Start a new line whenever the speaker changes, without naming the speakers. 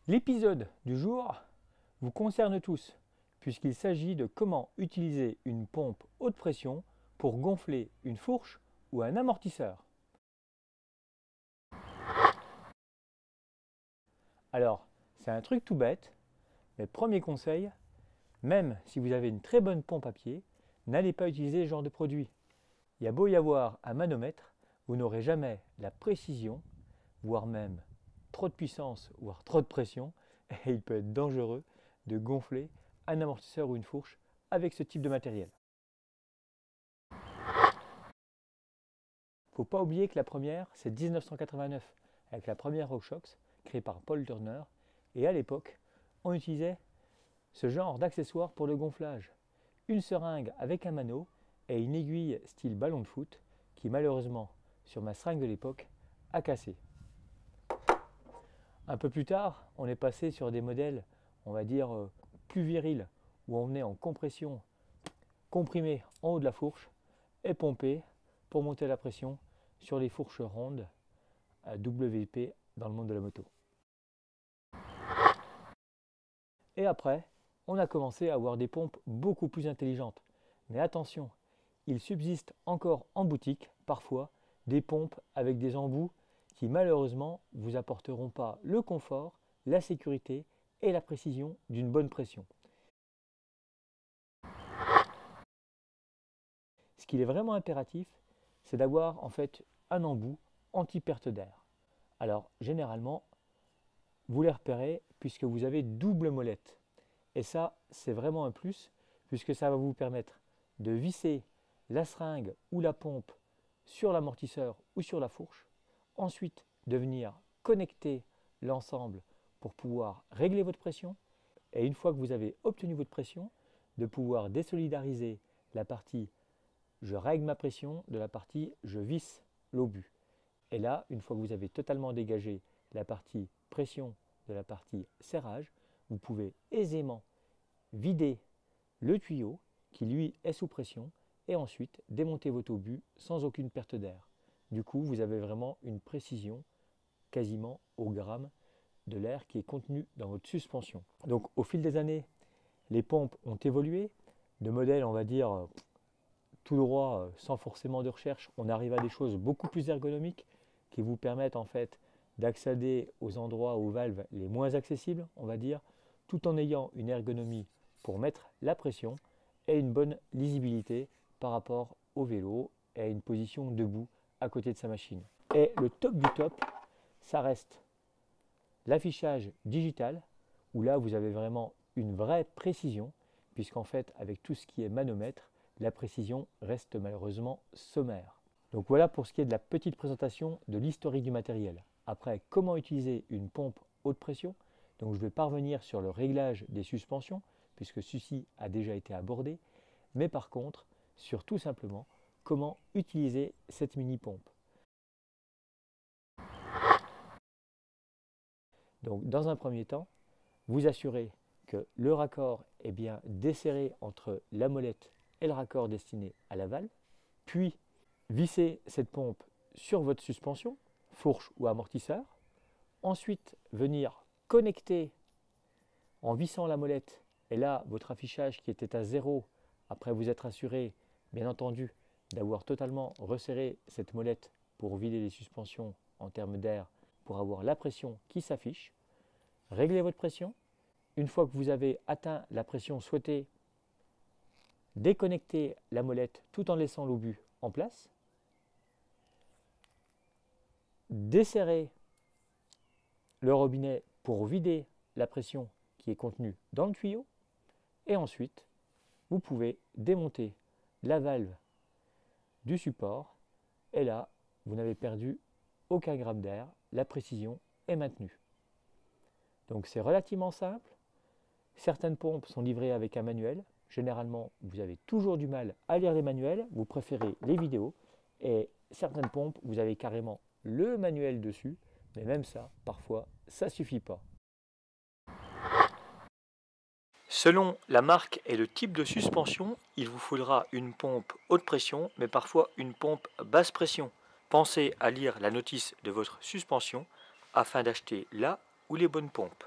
L'épisode du jour vous concerne tous, puisqu'il s'agit de comment utiliser une pompe haute pression pour gonfler une fourche ou un amortisseur. Alors, c'est un truc tout bête, mais premier conseil, même si vous avez une très bonne pompe à pied, n'allez pas utiliser ce genre de produit. Il y a beau y avoir un manomètre, vous n'aurez jamais la précision, voire même trop de puissance, voire trop de pression, et il peut être dangereux de gonfler un amortisseur ou une fourche avec ce type de matériel. Il ne faut pas oublier que la première, c'est 1989, avec la première RockShox, créée par Paul Turner, et à l'époque, on utilisait ce genre d'accessoires pour le gonflage. Une seringue avec un mano et une aiguille style ballon de foot, qui malheureusement, sur ma seringue de l'époque, a cassé. Un peu plus tard, on est passé sur des modèles, on va dire, plus virils, où on venait en compression, comprimé en haut de la fourche et pompé pour monter la pression sur les fourches rondes à WP dans le monde de la moto. Et après, on a commencé à avoir des pompes beaucoup plus intelligentes. Mais attention, il subsiste encore en boutique, parfois, des pompes avec des embouts qui malheureusement ne vous apporteront pas le confort, la sécurité et la précision d'une bonne pression. Ce qu'il est vraiment impératif, c'est d'avoir en fait un embout anti-perte d'air. Alors généralement, vous les repérez puisque vous avez double molette. Et ça, c'est vraiment un plus puisque ça va vous permettre de visser la seringue ou la pompe sur l'amortisseur ou sur la fourche. Ensuite, de venir connecter l'ensemble pour pouvoir régler votre pression. Et une fois que vous avez obtenu votre pression, de pouvoir désolidariser la partie je règle ma pression de la partie je visse l'obus. Et là, une fois que vous avez totalement dégagé la partie pression de la partie serrage, vous pouvez aisément vider le tuyau qui lui est sous pression et ensuite démonter votre obus sans aucune perte d'air. Du coup, vous avez vraiment une précision quasiment au gramme de l'air qui est contenu dans votre suspension. Donc au fil des années, les pompes ont évolué de modèles, on va dire, tout droit, sans forcément de recherche. On arrive à des choses beaucoup plus ergonomiques qui vous permettent en fait d'accéder aux endroits, aux valves les moins accessibles, on va dire, tout en ayant une ergonomie pour mettre la pression et une bonne lisibilité par rapport au vélo et à une position debout à côté de sa machine. Et le top du top, ça reste l'affichage digital, où là vous avez vraiment une vraie précision, puisqu'en fait avec tout ce qui est manomètre, la précision reste malheureusement sommaire. Donc voilà pour ce qui est de la petite présentation de l'historique du matériel. Après, comment utiliser une pompe haute pression. Donc je vais parvenir sur le réglage des suspensions, puisque ceci a déjà été abordé, mais par contre, sur tout simplement, comment utiliser cette mini-pompe. Donc dans un premier temps, vous assurez que le raccord est bien desserré entre la molette et le raccord destiné à la valve, puis vissez cette pompe sur votre suspension, fourche ou amortisseur, ensuite venir connecter en vissant la molette, et là votre affichage qui était à 0, après vous être assuré bien entendu d'avoir totalement resserré cette molette pour vider les suspensions en termes d'air, pour avoir la pression qui s'affiche, réglez votre pression. Une fois que vous avez atteint la pression souhaitée, déconnectez la molette tout en laissant l'obus en place. Desserrez le robinet pour vider la pression qui est contenue dans le tuyau. Et ensuite, vous pouvez démonter la valve du support. Et là, vous n'avez perdu aucun gramme d'air. La précision est maintenue. Donc c'est relativement simple. Certaines pompes sont livrées avec un manuel. Généralement, vous avez toujours du mal à lire les manuels. Vous préférez les vidéos. Et certaines pompes, vous avez carrément le manuel dessus. Mais même ça, parfois, ça ne suffit pas. Selon la marque et le type de suspension, il vous faudra une pompe haute pression, mais parfois une pompe basse pression. Pensez à lire la notice de votre suspension afin d'acheter la ou les bonnes pompes.